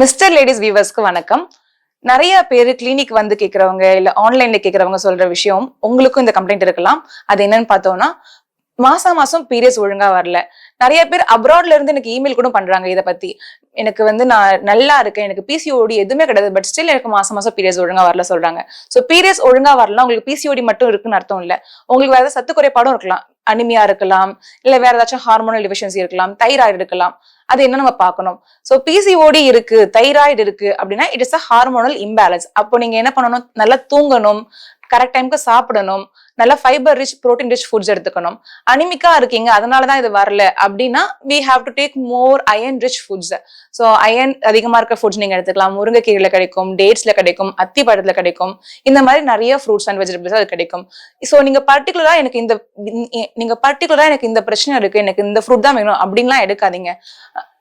Mister ladies வியூவர்ஸ்க்கு வணக்கம். நிறைய பேரு கிளினிக் வந்து கேக்குறவங்க இல்ல ஆன்லைன்ல கேக்குறவங்க சொல்ற விஷயம் உங்களுக்கும் இந்த கம்ப்ளைண்ட் இருக்கலாம். அது என்னன்னு பார்த்தோம்னா, மாசம் மாசம் பீரியட்ஸ் ஒழுங்கா வரல. நிறைய பேர் அப்ராட்ல இருந்து எனக்கு இமெயில் கூட பண்றாங்க இத பத்தி. எனக்கு வந்து நான் நல்லா இருக்கேன், எனக்கு பிசிஓடி எதுவுமே கிடையாது, பட் ஸ்டில் எனக்கு மாசம் மாசம் பீரியட்ஸ் ஒழுங்கா வரல சொல்றாங்க. சோ பீரியட்ஸ் ஒழுங்கா வரலாம் உங்களுக்கு பிசிஓடி மட்டும் இருக்குன்னு அர்த்தம் இல்ல. உங்களுக்கு வேற ஏதாவது சத்து குறைபாடும் இருக்கலாம். அனிமியா இருக்கலாம், இல்ல வேற ஏதாச்சும் ஹார்மோனல் டிஃபிஷியன்சி இருக்கலாம், தைராய்டு இருக்கலாம். அது என்ன நம்ம பார்க்கணும். சோ பிசிஓடி இருக்கு, தைராய்டு இருக்கு அப்படின்னா it is a hormonal imbalance. அப்போ நீங்க என்ன பண்ணணும், நல்லா தூங்கணும், கரெக்ட் டைம்க்கு சாப்பிடணும், நல்ல fibre rich protein rich foods எடுத்துக்கணும். அனிமிக்கா இருக்கீங்க அதனாலதான் இது வரல அப்படின்னா we have to take more iron rich foods. So iron அதிகமா இருக்க ஃபுட்ஸ் நீங்க எடுத்துக்கலாம். முருங்கைக்கீரையில கிடைக்கும், டேட்ஸ்ல கிடைக்கும், அத்தி பழத்துல கிடைக்கும். இந்த மாதிரி நிறைய ஃப்ரூட்ஸ் அண்ட் வெஜிடபிள்ஸ் அது கிடைக்கும். ஸோ நீங்க பர்டிகுலரா எனக்கு இந்த பிரச்சனை இருக்கு, எனக்கு இந்த ஃப்ரூட் தான் வேணும் அப்படின்லாம் எடுக்காதீங்க.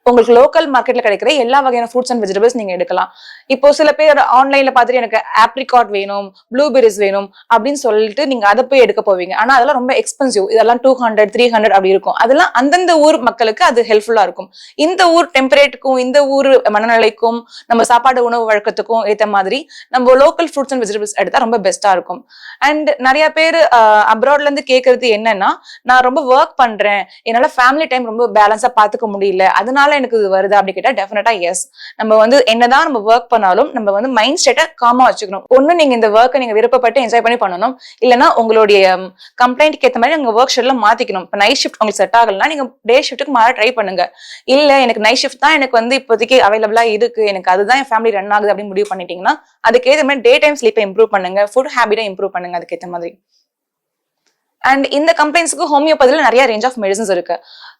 உங்களுக்கு லோக்கல் மார்க்கெட்ல கிடைக்கிற எல்லா வகையான ஃப்ரூட்ஸ் அண்ட் வெஜிடபிள்ஸ் நீங்க எடுக்கலாம். இப்போ சில பேர் ஆன்லைன்ல பார்த்துட்டு எனக்கு ஆப்ரிகாட் வேணும், ப்ளூபெரிஸ் வேணும் அப்படின்னு சொல்லிட்டு நீங்க அதை போய் எடுக்க போவீங்க. ஆனா அதெல்லாம் ரொம்ப எக்ஸ்பென்சிவ். இதெல்லாம் 200 300 அப்படி இருக்கும். அதெல்லாம் அந்தந்த ஊர் மக்களுக்கு அது ஹெல்ப்ஃபுல்லா இருக்கும். இந்த ஊர் டெம்பரேட்டுக்கும் இந்த ஊர் மனநிலைக்கும் நம்ம சாப்பாடு உணவு வழக்கத்துக்கும் ஏற்ற மாதிரி நம்ம லோக்கல் ஃப்ரூட்ஸ் அண்ட் வெஜிடபிள்ஸ் எடுத்தா ரொம்ப பெஸ்டா இருக்கும். அண்ட் நிறைய பேர் அப்ராட்ல இருந்து கேட்கறது என்னன்னா, நான் ரொம்ப ஒர்க் பண்றேன், என்னால ஃபேமிலி டைம் ரொம்ப பேலன்ஸா பாத்துக்க முடியல, அதனால எனக்கு இது வருது அப்படி கேட்டா டெஃபினட்டா எஸ். நம்ம வந்து என்னதான் நம்ம ஒர்க் பண்ணாலும் நம்ம வந்து மைண்ட் ஸ்டேட்டை காமா வச்சுக்கணும். ஒண்ணு நீங்க இந்த ஒர்க்கை நீங்க விருப்பப்பட்டு என்ஜாய் பண்ணி பண்ணணும், இல்லைன்னா உங்களுடைய கம்ப்ளைண்ட்க்கு ஏற்ற மாதிரி உங்க ஒர்க் ஷெட்யூல மாத்திக்கணும். இப்போ நைட் ஷிஃப்ட் உங்களுக்கு செட் ஆகலன்னா நீங்க டே ஷிஃப்ட்டுக்கு மாற ட்ரை பண்ணுங்க. இல்ல எனக்கு நைட் ஷிஃப்ட் தான் எனக்கு வந்து இப்போதைக்கு அவைலபிளா இருக்கு, எனக்கு அதுதான் என் ஃபேமிலி ரன் ஆகுது அப்படின்னு முடிவு பண்ணிட்டீங்கன்னா அதுக்கேற்ற மாதிரி டே டைம் ஸ்லீப்பை இம்ப்ரூவ் பண்ணுங்க, ஃபுட் ஹேபிட்டை இம்ப்ரூவ் பண்ணுங்க அதுக்கேற்ற மாதிரி. அண்ட் இந்த கம்ப்ளைண்ட்ஸ்க்கு ஹோமியோபதியில நிறைய ரேஞ்ச் ஆஃப் மெடிசன்ஸ் இருக்கு.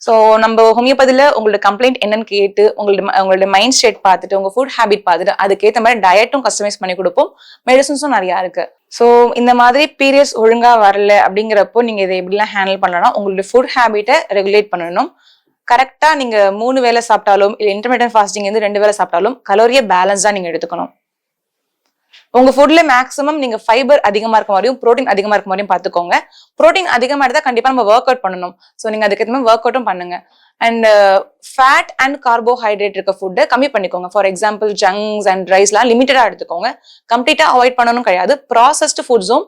ஸோ நம்ம ஹோமியோபதியில உங்களோட கம்ப்ளைண்ட் என்னன்னு கேட்டு உங்களோட மைண்ட் ஸ்டேட் பார்த்துட்டு உங்க ஃபுட் ஹேபிட் பார்த்துட்டு அதுக்கேற்ற மாதிரி டயட்டும் கஸ்டமைஸ் பண்ணி கொடுப்போம், மெடிசன்ஸும் நிறைய இருக்கு. ஸோ இந்த மாதிரி பீரியட்ஸ் ஒழுங்கா வரல அப்படிங்கிறப்போ நீங்க இதை எப்படிலாம் ஹேண்டில் பண்ணலாம், உங்களுடைய ஃபுட் ஹேபிட்டை ரெகுலேட் பண்ணணும். கரெக்டா நீங்க 3 வேளை சாப்பிட்டாலும் இல்ல இன்டர்மீடியன்ட் ஃபாஸ்டிங் வந்து 2 வேளை சாப்பிட்டாலும் கலோரியை பேலன்ஸ்டா நீங்க எடுத்துக்கணும். உங்க ஃபுட்ல மேக்ஸிமம் நீங்க ஃபைபர் அதிகமா இருக்க மாதிரியும் புரோட்டீன் அதிகமா இருக்க மாதிரியும் பாத்துக்கோங்க. புரோட்டீன் அதிகமா எடுத்தா கண்டிப்பா நம்ம ஒர்க் அவுட் பண்ணணும். ஸோ நீங்க அதுக்கு ஏற்ற மாதிரி ஒர்க் அவுட்டும் பண்ணுங்க. அண்ட் ஃபேட் அண்ட் கார்போஹைட்ரேட் இருக்க ஃபுட்டை கம்மி பண்ணிக்கோங்க. ஃபார் எக்ஸாம்பிள் ஜங்க்ஸ் அண்ட் ரைஸ்லாம் லிமிட்டடா எடுத்துக்கோங்க. கம்ப்ளீட்டா அவாய்ட் பண்ணணும் கிடையாது. ப்ராசஸ்டு ஃபுட்ஸும்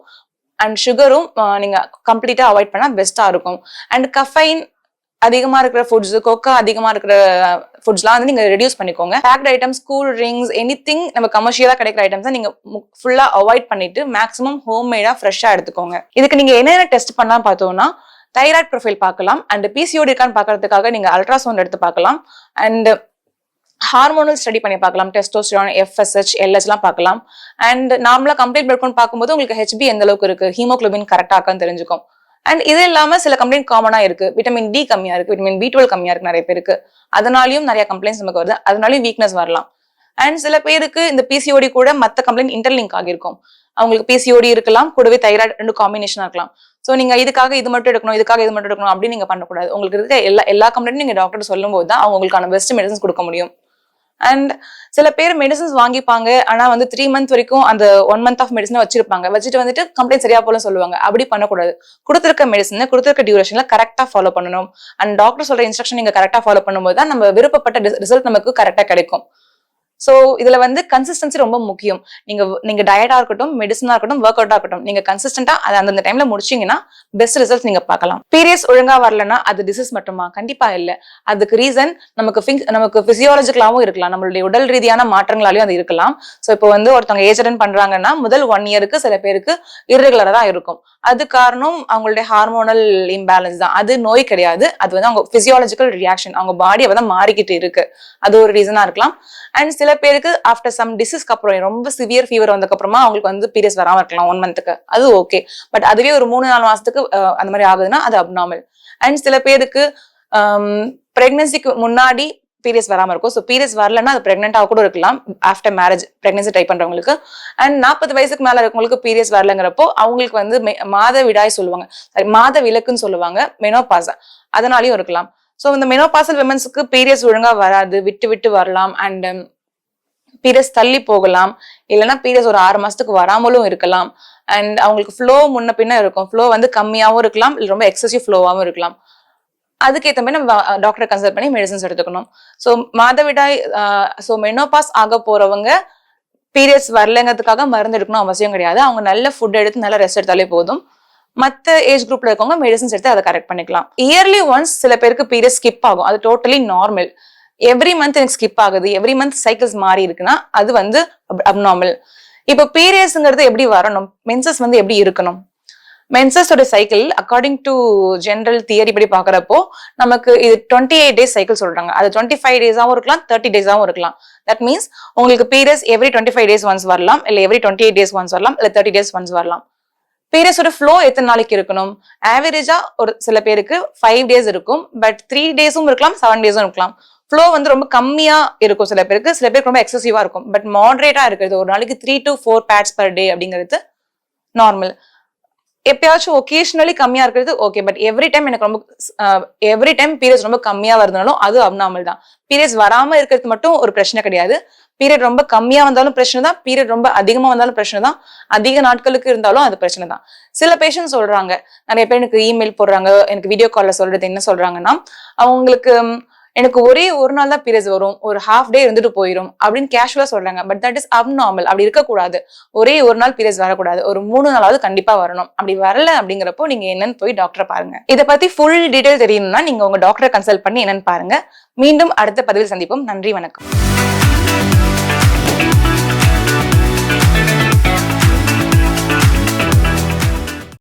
அண்ட் சுகரும் நீங்க கம்ப்ளீட்டா அவாய்ட் பண்ணா பெஸ்டா இருக்கும். அண்ட் கஃபைன் அதிகமா இருக்கிற ஃபுட்ஸ், கொக்கா அதிகமா இருக்கிற ஃபுட்ஸ்லாம் வந்து நீங்க ரெடியூஸ் பண்ணிக்கோங்க. Packed items, cool drinks, anything நம்ம கமர்ஷியலா கிடைக்கிற ஐட்டம்ஸ் நீங்க ஃபுல்லா அவாய்ட் பண்ணிட்டு மேக்ஸிமம் ஹோம் மேடா ஃப்ரெஷ்ஷா எடுத்துக்கோங்க. இதுக்கு நீங்க என்னென்ன டெஸ்ட் பண்ணலாம் பார்த்தோம்னா, தைராய்டு ப்ரொஃபைல் பார்க்கலாம், அண்ட் பிசிஓடி இருக்கான்னு பார்க்கறதுக்காக நீங்க அல்ட்ராசவுண்ட் எடுத்து பார்க்கலாம், அண்ட் ஹார்மோனல் ஸ்டடி பண்ணி பார்க்கலாம், டெஸ்டோஸ்டிரான், எஃப்எஸ்ஹெச், எல்ஹெச்லாம் பார்க்கலாம். அண்ட் நார்மலா கம்ப்ளீட் பிளட் கவுண்ட் பார்க்கும்போது உங்களுக்கு ஹெச்பி எந்த அளவுக்கு இருக்கு, ஹீமோகுளோபின் கரெக்டா இருக்கான்னு தெரிஞ்சுக்கும். அண்ட் இது இல்லாம சில கம்ப்ளைண்ட் காமனா இருக்கு, விட்டமின் டி கம்மியா இருக்கு, விட்டமின் பி12 கம்மியா இருக்கு நிறைய பேருக்கு, அதனாலயும் நிறைய கம்ப்ளைண்ட்ஸ் நமக்கு வருது, அதனாலயும் வீக்னஸ் வரலாம். அண்ட் சில பேருக்கு இந்த பிசிஓடி கூட மத்த கம்ப்ளைண்ட் இன்டர்லிங்க் ஆகிருக்கும். அவங்களுக்கு பிசிஓடி இருக்கலாம், கூடவே தைராய்டு ரெண்டு காம்பினேஷனா இருக்கலாம். சோ நீங்க இதுக்காக இது மட்டும் எடுக்கணும், இதுக்காக இது மட்டும் எடுக்கணும் அப்படின்னு நீங்க பண்ணக்கூடாது. உங்களுக்கு இருக்க எல்லா கம்ப்ளைண்ட்டும் நீங்க டாக்டர் சொல்லும் போது தான் அவங்க உங்களுக்கான பெஸ்ட் மெடிசன்ஸ் கொடுக்க முடியும். அண்ட் சில பேர் மெடிசன்ஸ் வாங்கிப்பாங்க, ஆனா வந்து 3 மந்த் வரைக்கும் அந்த 1 மந்த் ஆஃப் மெடிசன் வச்சிட்டு வந்துட்டு கம்ப்ளைண்ட் சரியா போல சொல்லுவாங்க. அப்படி பண்ணக்கூடாது. கொடுத்திருக்க மெடிசன் கொடுத்திருக்க டியூரேஷன்ல கரெக்டா ஃபாலோ பண்ணணும். அண்ட் டாக்டர் சொல்ற இன்ஸ்ட்ரக்ஷன் நீங்க கரெக்டா ஃபாலோ பண்ணும்போது தான் நம்ம விருப்பப்பட்ட ரிசல்ட் நமக்கு கரெக்டா கிடைக்கும். சோ இதுல வந்து கன்சிஸ்டன்சி ரொம்ப முக்கியம். நீங்க டயட்டா இருக்கட்டும், மெடிசனா இருக்கட்டும், ஒர்க் அவுட்டா இருக்கட்டும், நீங்க கன்சிஸ்டன்டா அதை அந்தந்த டைம்ல முடிச்சீங்கன்னா பெஸ்ட் ரிசல்ட் நீங்க பார்க்கலாம். பீரியட்ஸ் ஒழுங்கா வரலன்னா அது டிசீஸ் மட்டுமா? கண்டிப்பா இல்ல. அதுக்கு ரீசன் நமக்கு பிசியாலஜிக்கலாவும் இருக்கலாம், நம்மளுடைய உடல் ரீதியான மாற்றங்களாலையும் அது இருக்கலாம். சோ இப்போ வந்து ஒருத்தவங்க ஏஜ் அட்டன் பண்றாங்கன்னா முதல் 1 இயருக்கு சில பேருக்கு இர்ரெகுலரா தான் இருக்கும். அது காரணம் அவங்களுடைய ஹார்மோனல் இம்பேலன்ஸ் தான். அது நோய் கிடையாது, அது வந்து அவங்க பிசியாலஜிக்கல் ரியாக்ஷன், அவங்க பாடி அப்பதான் மாறிக்கிட்டு இருக்கு, அது ஒரு ரீசனா இருக்கலாம். அண்ட் சில பேருக்கு ஆஃப்டர் சம் டிசீஸ்க்கு அப்புறம் ரொம்ப சிவியர் ஃபீவர் வந்ததுக்கு அப்புறமா அவங்களுக்கு வந்து பீரியட்ஸ் வராம இருக்கலாம் 1 மந்த்துக்கு, அது ஓகே. பட் அதுவே ஒரு 3-4 மாசத்துக்கு அந்த மாதிரி ஆகுதுன்னா அது அப்நார்மல். அண்ட் சில பேருக்கு பிரெக்னன்சிக்கு முன்னாடி பீரியட்ஸ் வராம இருக்கும். ஸோ பீரியட்ஸ் வரலன்னா அது பிரெக்னென்டா கூட இருக்கலாம் ஆஃப்டர் மேரேஜ் பிரெக்னன்சி ட்ரை பண்றவங்களுக்கு. அண்ட் 40 வயசுக்கு மேல இருக்கவங்களுக்கு பீரியட்ஸ் வரலங்கிறப்போ அவங்களுக்கு வந்து மாத விடாய் சொல்லுவாங்க, மாத விலக்குன்னு சொல்லுவாங்க, மெனோபாஸ், அதனாலயும் இருக்கலாம். ஸோ இந்த மெனோபாசல் விமன்ஸுக்கு பீரியட்ஸ் ஒழுங்கா வராது, விட்டு விட்டு வரலாம். அண்ட் பீரியட்ஸ் தள்ளி போகலாம், இல்லைன்னா பீரியட்ஸ் ஒரு 6 மாசத்துக்கு வராமலும் இருக்கலாம். அண்ட் அவங்களுக்கு ஃப்ளோ முன்ன பின்ன இருக்கும், ஃப்ளோ வந்து கம்மியாவும் இருக்கலாம், ரொம்ப எக்ஸசிவ் ஃப்ளோவாகவும் இருக்கலாம். அதுக்கேற்ற மாதிரி நம்ம டாக்டரை கன்சல்ட் பண்ணி மெடிசன்ஸ் எடுத்துக்கணும். ஸோ மாதவிடாய் மெனோபாஸ் ஆக போறவங்க பீரியட்ஸ் வரலங்கிறதுக்காக மருந்து எடுக்கணும் அவசியம் கிடையாது. அவங்க நல்ல ஃபுட் எடுத்து நல்ல ரெஸ்ட் எடுத்தாலே போதும். மற்ற ஏஜ் குரூப்ல இருக்கவங்க மெடிசன்ஸ் எடுத்து அதை கரெக்ட் பண்ணிக்கலாம். இயர்லி ஒன்ஸ் சில பேருக்கு பீரியட் ஸ்கிப் ஆகும், அது டோட்டலி நார்மல். எவ்ரி மந்த் எனக்கு ஸ்கிப் ஆகுது, எவ்ரி மந்த் சைக்கிள்ஸ் மாறி இருக்குன்னா அது வந்து அப்நார்மல். இப்போ பீரியட்ஸ்ங்கிறது எப்படி வரணும், மென்சஸ் வந்து எப்படி இருக்கணும்? மென்சஸோட cycle according to general theory படி பாக்குறப்போ நமக்கு இது 28 டேஸ் சைக்கிள் சொல்றாங்க. அது 25 டேஸாவும் இருக்கலாம், 30 டேஸாவும் இருக்கலாம். தட் மீன்ஸ் உங்களுக்கு பீரியட்ஸ் எவ்ரி 25 டேஸ் ஒன்ஸ் வரலாம், இல்ல எவ்ரி 28 டேஸ் ஒன்ஸ் வரலாம், இல்ல 30 டேஸ் ஒன்ஸ் வரலாம். பீரியட்ஸோட ஃப்ளோ எத்தனை நாளைக்கு இருக்கணும்? ஆவரேஜா ஒரு சில பேருக்கு 5 டேஸ் இருக்கும், பட் 3 டேஸும் இருக்கலாம், 7 டேஸும் இருக்கலாம். ஃப்ளோ வந்து ரொம்ப கம்மியா இருக்கும் சில பேருக்கு ரொம்ப எக்ஸசிவா இருக்கும். பட் மாடரேட்டா இருக்கிறது ஒரு நாளைக்கு 3 to 4 pads per day அப்படிங்கிறது நார்மல். எப்பயாச்சும் ஒகேஷனலி கம்மியா இருக்கிறது okay, but every time periods ரொம்ப கம்மியா வருதுனாலும் அது அப்நார்மல் தான். பீரியட்ஸ் வராம இருக்கிறது மட்டும் ஒரு பிரச்சனை கிடையாது. பீரியட் ரொம்ப கம்மியா வந்தாலும் பிரச்சனை தான், பீரியட் ரொம்ப அதிகமா வந்தாலும் பிரச்சனை தான், அதிக நாட்களுக்கு இருந்தாலும் அது பிரச்சனை தான். சில பேஷண்ட் சொல்றாங்க, நிறைய பேர் எனக்கு இமெயில் போடுறாங்க, எனக்கு வீடியோ கால்ல சொல்றது என்ன சொல்றாங்கன்னா, அவங்களுக்கு எனக்கு ஒரே ஒரு நாள் தான் பீரியட்ஸ் வரும், ஒரு ஹாஃப் டே இருந்துட்டு போயிடும் அப்படின்னு கேஷுவலா சொல்றாங்க. But that is abnormal. அப்படி இருக்கக்கூடாது. ஒரே ஒரு நாள் பீரியட்ஸ் வரக்கூடாது, ஒரு 3 நாளாவது கண்டிப்பா வரணும். அப்படி வரல அப்படிங்கிறப்போ நீங்க என்னன்னு போய் டாக்டரை பாருங்க. இதை பத்தி ஃபுல் டீடைல் தெரியணும்னா நீங்க உங்க டாக்டரை கன்சல்ட் பண்ணி என்னன்னு பாருங்க. மீண்டும் அடுத்த பதிவில் சந்திப்போம். நன்றி, வணக்கம்.